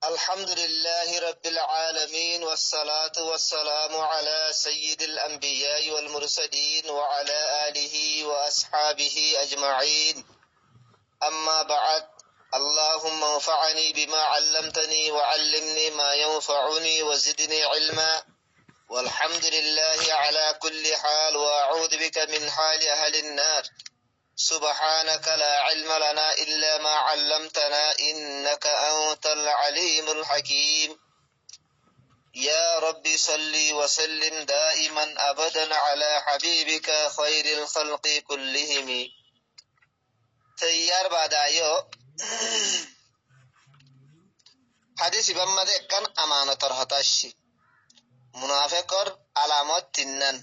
الحمد لله رب العالمين والصلاة والسلام على سيد الأنبياء والمرسلين وعلى آله وأصحابه أجمعين. أما بعد، اللهم انفعني بما علمتني وعلمني ما ينفعني وزدني علما. والحمد لله على كل حال، وأعوذ بك من حال أهل النار. سبحانك لا علم لنا إلا ما علمتنا إنك أنت العليم الحكيم. يا رب صل وسلم دائما أبدا على حبيبك خير الخلق كلهم. تيار بعد آيو حديث بمد كان أمانة هتاشي منافقر علامات تنن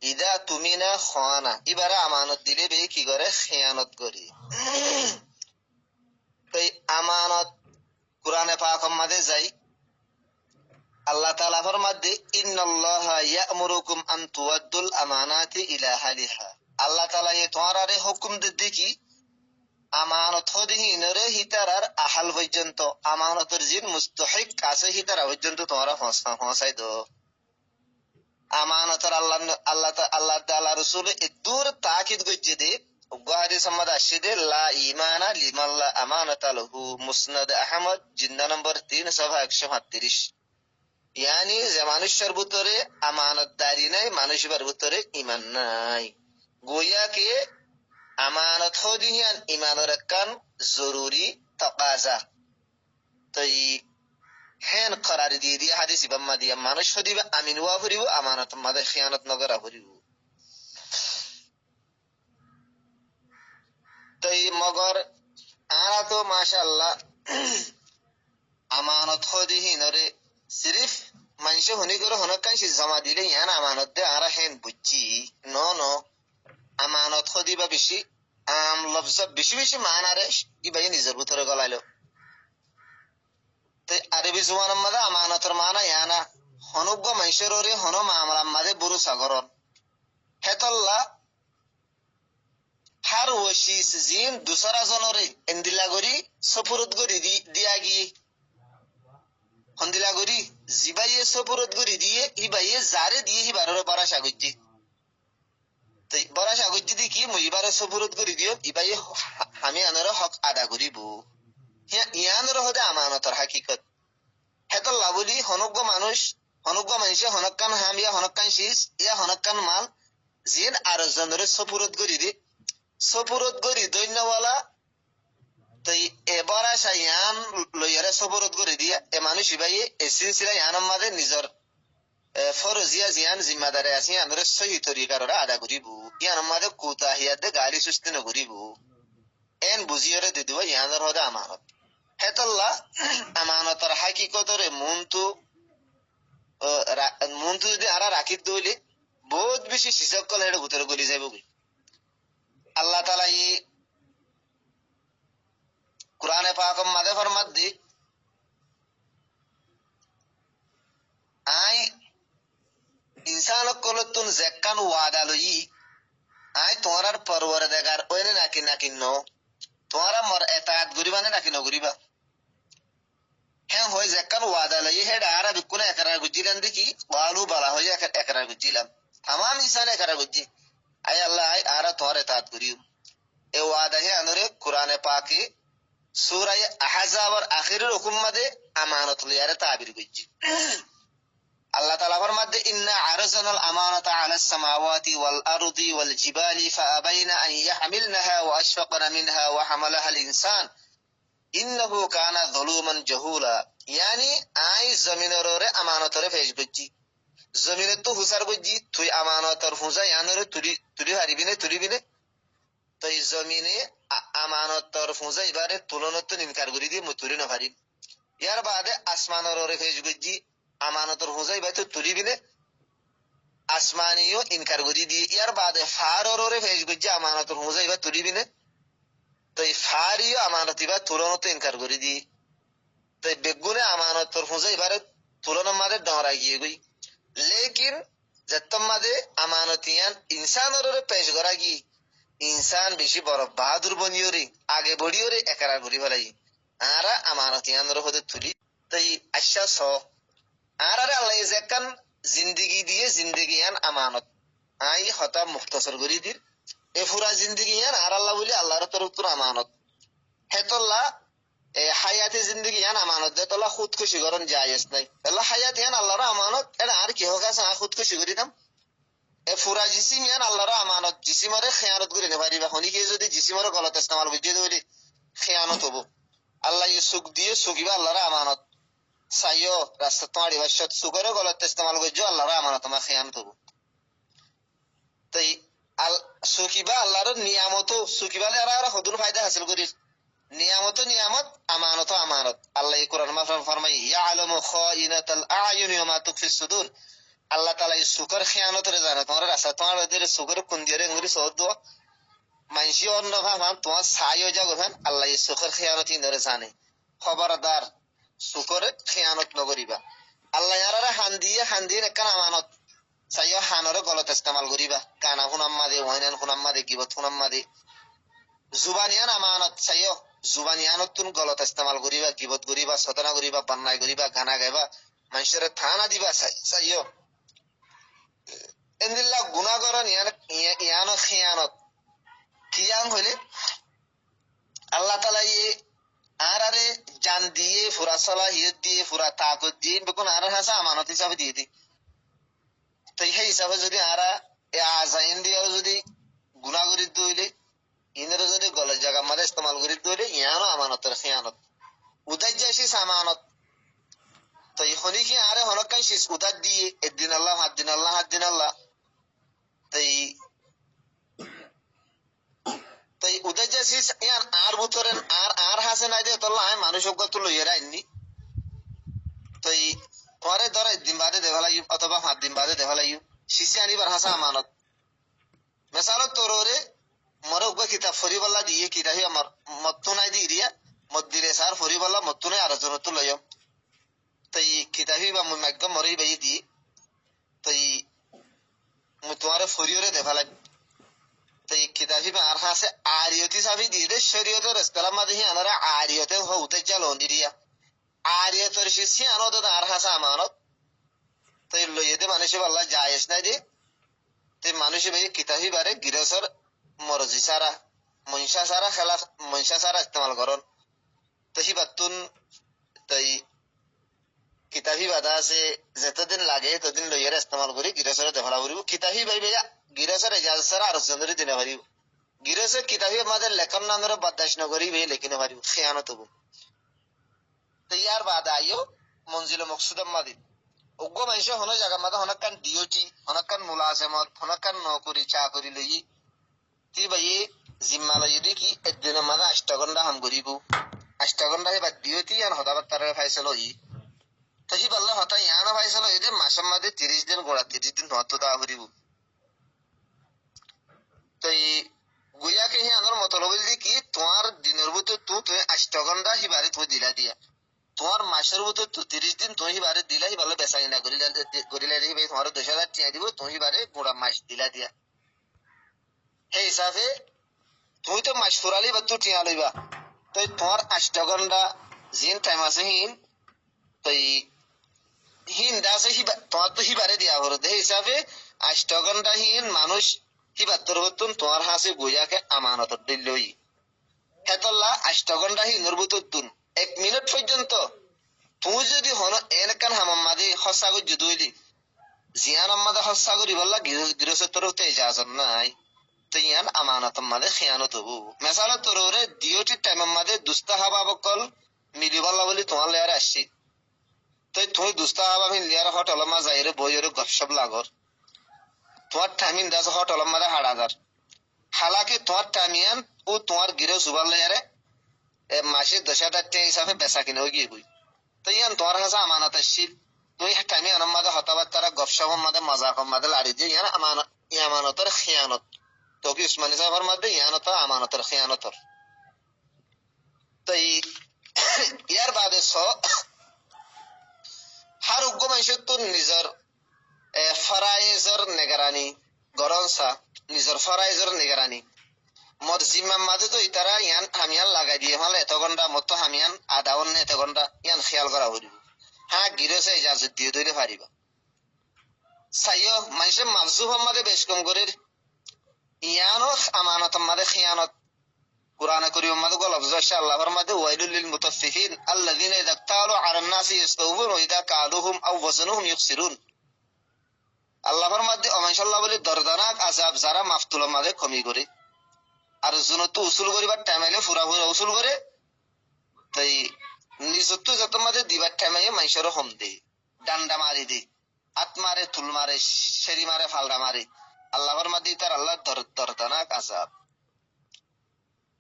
ইদা তুমিনা খানা এবারে আমানত দিলে বে কি করে খেয়ানত করি। তাই আমানত কুরআনে পাক মধ্যে যাই আল্লাহ তাআলা ফরমাতে ইন্নাল্লাহা ইয়া'মুরুকুম আন তুওয়াদ্দুল আমানাতি ইলা আহলিহা। আল্লাহ তাআলা এ তোমারে হুকুম দিতে কি আমানত হদিহি নরে হিতারার আহাল পর্যন্ত আমানতের জিন মুস্তাহিক আছে হিতারা পর্যন্ত তোমরা পৌঁছাই দাও। আমানতর আল্লাহ তাআলা রাসূল দূর তাকিদ গজ্জে দে গারি সম্মাদ আশিদে লা ঈমানা লিমান লা আমানাতা লাহু। মুসনাদ আহমদ জিন্দা নম্বর 3 সফা 137। ইয়ানি যে মানুষের ভিতরে আমানতদারি নাই, মানুষের ভিতরে ঈমান নাই। গোয়া কে আমানত হদিয়ান ঈমান রাখান জরুরি তাকাজা। তাই হেন করার দিয়ে দিয়ে হাদিস বাম্মা দিয়া মানুষ হদিবা আমিন ওয়া ভরিব আমানত মাদে খিয়ানত নগরা ভরিব। তাই মগর আরা তো মাশাআল্লাহ আমানত হদিহি নরে সিরিফ মানুষ হনি করে হনকান সে জমা দিলে ইয়ান আমানত দে আরা হেন বুঝছি ন আমানত হদিবা বেশি আম লফজ বেশি বেশি মানারে ইবাই নিজের ভিতরে গলাইলো। তাই আরবি জুবানের মধ্যে আমানতের মানা ইয়ানা হনুগ্য মানুষের হন মামলার মাঝে বুরু সাগরন হেতল্লা হার ওশিস জিন দুসরা জনরে এন্দিলা গরি সফরত গরি দিয়া গিয়ে হন্দিলা গরি জিবাইয়ে সফরত গরি দিয়ে ইবাইয়ে জারে দিয়ে হিবারের বড়া সাগুজি। তাই বড়া সাগুজি দি কি মুইবারে সফরত গরি দিও ইবাইয়ে আমি আনার হক আদা করিব। ইয়ানের হদে আমানতর হাকিকত হেতল্লা বলি হনুগ্য মানুষে হনকান হামিয়া হনকান শীষ ইয়া হনকান মাল জিন আর জনরে সফরত গরি দি সফরত গরি দৈন্যওয়ালা। তাই এবার আসা ইয়ান লইয়ারে সফরত গরি দিয়া এ মানুষ ইবাই এ সিলসিলা ইয়ানের মাঝে নিজর ফরজিয়া জিয়ান জিম্মাদারে আছে ইয়ানরে সহি তরিকার আদা করিব। ইয়ানের মাঝে কুতাহিয়াতে গালি সুস্তি নকরিব এন বুঝিয়রে দি দিব ইয়ানের হদে আমানত। হেতল্লা আমানতর হাকিকতরে মুন্তু যদি আরা রাখি দইলে বহুত বেশি সিজক কল হেডে ভিতরে গলি যাইব। আল্লাহ তাআলা ই কুরআনে পাক মাঝে ফরমাত দি আই ইনসান কলতুন জাক্কান ওয়াদা লই আই তোমার পরওয়ারদিগার ওইনে নাকি নাকি ন তোমারা মর এতাত গরিবানে নাকি ন গরিবা। হ্যাঁ হয় জাক্কান ওয়াদা লই হেডা আরা বিকুনে একরা গুজিলাম দেখি ওয়ালু বালা হই একরা গুজিলাম तमाम इंसान একরা গুজি আই আল্লাহ আই আরা তোমার এতাত করিও। এ ওয়াদা হে আনরে কুরআনে পাকে সূরা আহজাবের আখিরের হুকুম মধ্যে আমানত লিয়ারে তাবির কইছি। আল্লাহ তাআলা ফরমাতে ইন্না আরসানাল আমানাতা আলাস সামাওয়াতি ওয়াল আরদি ওয়াল জিবালি ফাআবাইনা আন ইয়াহমিলনাহা ওয়া আশফাকনা মিনহা ওয়া হামালাহাল ইনসান ইন্নাহু কানা যালুমান জাহুলা। ইয়ানি আই জমিনরে আমানতরে ফেজ কইছি জমিনে তো হুসার কইছি তুই আমানতর হুজা ইয়ানরে তুলি হারিবিনে তাই জমিনে আমানতর হুজা এবারে তুলনত ইনকার করি দিয়ে মুতুরি না পারি। ইয়ার বাদে আসমানরে ফেজ কইছি আমানতর হুজাই বাইতো তুলিবিনে আসমানিও ইনকার করি দিয়ে ইয়ার বাদে ফাররে ফেজ কইছি আমানতর হুজাই বা তুলিবিনে তাই ফারিও আমানতি বা তুলনত ইনকার করি দিয়ে তাই বেগুনে আমানতর হুজাই বারে তুলনের মাঝে ডরা গিয়ে গই। লেকিন যেতম মাঝে আমানতিয়ান ইনসানরে পেশ করা গিয়ে ইনসান বেশি বড় বাহাদুর বনিওরে আগে বড়িওরে একরা ঘুরি ফেলাই আরা আমানতিয়ানর হতে তুলি তাই আশা স আর আরে আল্লাহ যেকান জিন্দগি দিয়ে জিন্দগি আন আমানত আই হতা মুখতসর করি দির এ পুরা জিন্দগি আন আর আল্লাহ বলি আল্লাহর তরফ আমানত হেতল্লা হায়াতে জিন্দগি ইয়ান আমানত দে তোলা খুদকুশি করন জায়েজ নাই আল্লাহ হায়াত ইয়ান আল্লাহর আমানত এটা আর কি হোক আছে খুদকুশি করি দাম এ ফুরা জিসিম ইয়ান আল্লাহর আমানত জিসিমরে খেয়ানত করে নেপারিবা খনিকে যদি জিসিমরে গলত ইস্তেমাল বুঝিয়ে দেবলি খেয়ানত হবো আল্লাহ ই সুখ দিয়ে সুখিবা আল্লাহর আমানত চাইও রাস্তা তোমার ইবাসত সুখরে গলত ইস্তেমাল করছো আল্লাহর আমানত তোমার খেয়ানত হবো তাই সুখিবা আল্লাহর নিয়ামত সুখিবালে আর হদুর ফায়দা হাসিল করিস নিয়ামত নিয়ামত আমানত আমানত আল্লাহ কোরআন মাফরান ফরমাই ইয়ালামু খাইনাতাল আয়ুন ওয়া মা তুখফিস সুদুর আল্লাহ তাআলা এই সুকর খেয়ানতরে জানে তোমার রাস্তা তোমার ওদের সুকর কোন দিয়ে রে সদ মানসি অন্য ভান তোমার ছাইও যাগো ভান আল্লাহ এই সুকর খেয়ানতি ধরে জানে খবরদার সুকর খেয়ানত নগরিবা আল্লাহ ইয়ারা হান দিয়ে একখান আমানত চাইও হানরে গলত ইস্তেমাল করিবা কানা হুনাম্মা দে ওয়াইনান হুনাম্মা দে কিবত হুনাম্মা দে জুবানিয়ান আমানত চাইও জুবানিয়ানত তুন গলত ইস্তেমাল করিবা কিবত করিবা সতনা করিবা বান্নাই করিবা গানা গাইবা মানুষের থানা দিবা চাইও এন্দিল্লা গুণাগরণ ইয়ান খেয়ানত কিয়াং হইলে আল্লাহ তাআলা আর আরে জান দিয়ে ফুরা সলাহিয়ত দিয়ে ফুরা তাকত দিয়ে বেগুন আর হাসা আমানত হিসাবে দিয়ে দি তো সেই হিসাবে যদি আরা আজাইন দিয়ে যদি গুণাগরিত দইলে ইনরে যদি গলত জায়গা মাঝে ইস্তেমাল করি দইলে ইয়ানো আমানতের খেয়ানত উদাই যাইছিস আমানত তো এখনই কি আরে হনকাই শেষ উদার দিয়ে একদিন আল্লাহ হাত দিন আল্লাহ হাত দিন আল্লাহ তাই তাই উদার যাইছিস ইয়ান আর বুতরেন আর হাসে নাই দিয়ে তোল্লা আমি মানুষ অজ্ঞাত লইয়ে রাইনি তাই পরে ধর একদিন বাদে দেখা লাগি অথবা 5 দিন বাদে দেখা লাগি শিশি আনিবার হাসা আমানত মেসালত তোরে মরে উগা কিতাব ফরিবাল্লা দিয়ে কিতাবি আমার মত্তু নাই দি দিয়া মত দিলে স্যার ফরিবাল্লা মত্তু নাই আর জনতো লইম তাই কিতাবি বা একদম মরে বাই দিয়ে তাই তোমার ফরিয়রে দেখা লাগ তাই কিতাবি বা আর হাসে আরিয়তি সাবি দিয়ে দে শরীয়তের ইসলাম মাঝে আনারা আরিয়তে হউতে চালো নিরিয়া আরিয়তের শিশি আনদ আর হাসা আমানত তাই লইয়ে দে মানুষে আল্লাহ জায়েজ নাই দে তাই মানুষে ভাই কিতাবি বারে গিরসর মরজি সারা মনসা সারা খেলা মনসা সারা ইস্তেমাল করন তো বাতুন তাই কিতাবি বাধা আছে যতদিন লাগে ততদিন লইয়ার ইস্তেমাল করি গিরসরে দেখা করিব কিতাবি ভাই ভাইয়া গিরসর এজাজত সারা আর জনরি দিনে পারিব গিরসে কিতাবি আমাদের লেখন নামরে বরদাস্ত নকরি ভাই লেখিনে পারিব খেয়ানত হবো তো ইয়ার বাদা আইও মঞ্জিল মকসুদ মাদি অজ্ঞ মানুষ হন জায়গা মাদা হনকান ডিওটি হনকান মুলাজমত হনকান নকরি চাকরি লই তি ভাই জিম্মা লই দেখি একদিনের মাদা 8 ঘন্টা হাম করিব 8 ঘন্টা হে বাদ ডিওটি আর হদাবাত তার ফাইসল হই তো হি বললে হতা ইয়ানো ফাইসল হই যে মাসের মাঝে 30 দিন গোড়া 30 দিন হতো তা করিব তো গুয়াকে হি আনোর মতলব দি কি তোমার দিনের ভিতর তুই 8 ঘন্টা হি বারে তুই দিলা দিয়া তোমার মাসের ভিতর 30 দিন তুই বারে দিলা হি ভালো বেসাই না করিলে দেখি ভাই তোমার 10,000 টাকা দিব তুই বারে গোড়া মাস দিলা দিয়া এই হিসাবে তুই তো মাস ফুরালি বা তুই টিয়া লইবা তো তোমার 8 ঘন্টা জিন টাইম আছে তো হিন দাসে তোমার তো হিবারে দিয়া হলো এই হিসাবে 8 ঘন্টা মানুষ হিবাত্তর হতুন তোমার হাসে গুয়াকে আমানত দিলই হেতল্লা 8 ঘন্টা হিনুর বুতুন 1 মিনিট পর্যন্ত তুই যদি হন এনেকান হামাম মাঝে হসা গুজ দুইলি জিয়ান মাঝে হসা করি বললা গৃহস্থর হতে ইজাজত নাই তো ইয়ান আমানত মাঝে খেয়ানত হবো মেসালত তোরে ডিওটি টাইম মাঝে দুস্তা হাবা বকল মিলিবাল্লা বলি তোমার লেয়ারে আসছি তো তুই দুস্তা হাবা মিল লিয়ার হোটেল মা যাইরে বইরে গপসপ লাগর তোমার টাইমিং দাস হোটেল মাঝে 8,000 হালাকি তোমার টাইমিয়ান ও তোমার গৃহ সুবাল লেয়ারে মাসে 10,000 টাকা হিসাবে বেচা কিনে গিয়ে বই তো ইয়ান তোমার হাসা আমানত আসছি তুই টাইমে আনার মাঝে হতাবাদ তারা গপসপ মাঝে মজাক মাঝে লাড়ি দিয়ে ইয়ান আমানতের খেয়ানত তো কি উসমানী সাহেবের মধ্যে ইয়ানত আমানতের খেয়ানতর তো ইয়ার বাদে হার উগ্র মানুষের তো নিজের ফরাইজর নেগারানি গরমসা নিজের ফরাইজর নেগারানি মোর জিম্মার মাঝে তো ইতারা ইয়ান হামিয়ান লাগাই দিয়ে হলে এত ঘন্টা মতো হামিয়ান আধা অন্য এত ঘন্টা ইয়ান খেয়াল করা হইব হ্যাঁ গিরসে ইজাজত দিয়ে ধরে পারিবা সাইও মানুষের মাফজুফ আমাদের বেশ কম করে ইয়ানো আমানত আমাদের খিয়ানত কুরআনে কারীম মধ্যে গলফজ আছে আল্লাহর মধ্যে ওয়াইলুল লিল মুতাফফিফিন আল্লাযিনা ইযা ক্তালু আলান নাসি ইস্তাউফুন ওয়া ইযা কালুহুম আও ওয়াজনুহুম ইখসিরুন আল্লাহর মধ্যে অমানশাল্লাহ বলে দরদানাক আযাব যারা মাফতুলের মধ্যে কমি করে আর জুনত উসুল করিবার টাইমে পুরা পুরা উসুল করে তাই নিজত্ব যত মধ্যে দিবার টাইমে মানুষেরও হম দে ডান্ডা মারি দে আত্মারে তুল মারে সেরি মারে ফালডা মারে আল্লাহর মধ্যে তার আল্লাহ দরদানাক আযাব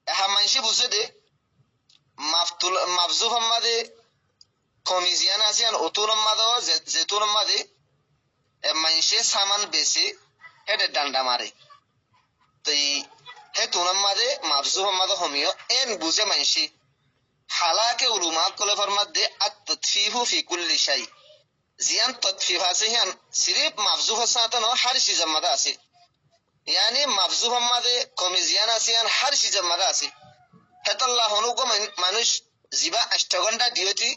এহা মানুষে বুঝে দে মাফজুফ আমাদে কমিজিয়ান আছিয়ান অতুন আমাদে যেতুন আমাদে মানুষে সামান বেশি হেডে ডান্ডা মারে তো হে তুন আমাদে মাফজুফ আমাদে হমিও এন বুঝে মানুষে হালাকে উলুমা কলে ফরমাদে আত-তাতফিফু ফি কুল্লি শাই জিয়ান ততফিফ আছে হিয়ান সিরিফ মাফজুফ সাথে ন হর চীজ আমাদে আছে यानी মাফজুফ আমাদে কমিজিয়ান আছিয়ান হর চীজ আমাদে আছে হেতাল্লাহ হনুক মানুষ জিবা 8 ঘন্টা ডিউটি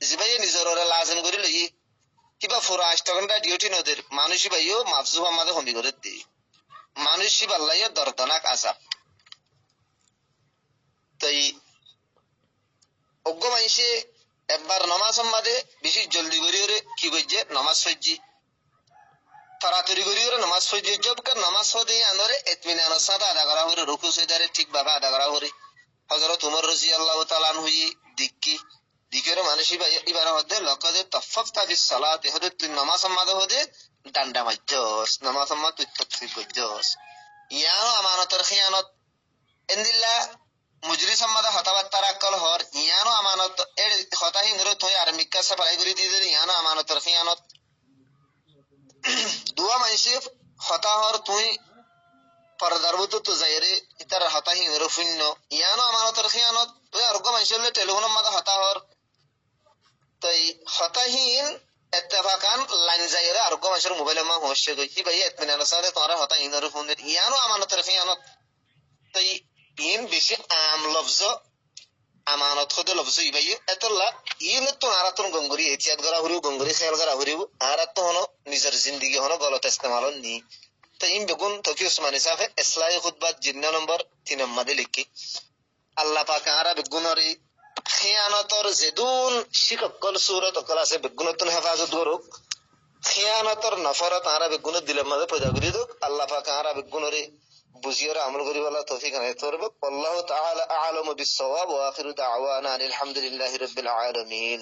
জিবাই নিজর লাজম করি লই কিবা পুরা 8 ঘন্টা ডিউটি নদের মানুষ ভাইও মাফজুফ আমাদে হমি করে দে মানুষ বাল্লাইও দর্দনাক আযাব তাই অজ্ঞ মানুষে একবার নমাজ আমাদে বেশি জলদি করিওরে কি কইছে নমাজ পড়জি তাড়াতাড়ি করিওরে নমাজ পড়জি জবকে নমাজ পড়ে আনরে ইতমিনানের সাথে আদা করা হরে রুকু সিজদারে ঠিকভাবে আদা করা হরে হযরত উমর রাদিয়াল্লাহু তাআলা আনহু দিকের মানুষই ভাই ইবার মধ্যে লকাদে তাফাফতা ফিস সালাতে হদে তুই নামাজ আমাদে হদে ডান্ডা মাইজস নামাজ আমাদ তুই তাফসীর কইজস ইয়ানো আমানতের খিয়ানত এন্দিল্লা মুজলিস আমাদে হতাবাত তারাক্কল হর ইয়ানো আমানত এর হতাহি নিরত হই আর মিক্কা সাফাই করি দিয়ে ইয়ানো আমানতের খিয়ানত দুয়া মানুষে হতা হর তুই পরদারবত তো যাইরে ইতার হতাহি নিরফুন্য ইয়ানো আমানতের খিয়ানত তুই আরগো মানুষের টেলিফোনের মাঝে হতা হর তাই হতাহীন এত্তেফাকান লাইন যাইরে আরগো মানুষের মোবাইলে মা হচ্ছে কইছি ভাই ইতমিনানের সাথে তোরা হতাহীন নিরফুন্য ইয়ানো আমানতের খিয়ানত তাই ইন বেশি আম লফজ আমানত হতে লফজ ইবাই এতলা ইন তো আরাতন গঙ্গরি এতিয়াত করা হরিও গঙ্গরি খেয়াল করা হরিও আরাত তো হনো নিজের জিন্দেগি হনো গলত ইস্তেমাল নি তো ইন বেগুন তকি উসমানী সাহেব ইসলাহি খুতবাত জিন্না নম্বর 3 নম্বরে লিখি আল্লাহ পাক আরা বেগুনরি খিয়ানতর জেদুন শিককল সূরত কল আছে বেগুনতন হেফাজত করুক খিয়ানতর নফরত আরা বেগুন দিলের মাঝে পয়দা করি দোক আল্লাহ পাক আরা বেগুনরি বুঝিয়ে আমল করি বলা তৌফিক আনায়ত করবে আল্লাহু তাআলা আ'লামু বিস-সাওয়াব ওয়া আখিরু দাওয়ানা আলহামদুলিল্লাহি রাব্বিল আলামিন।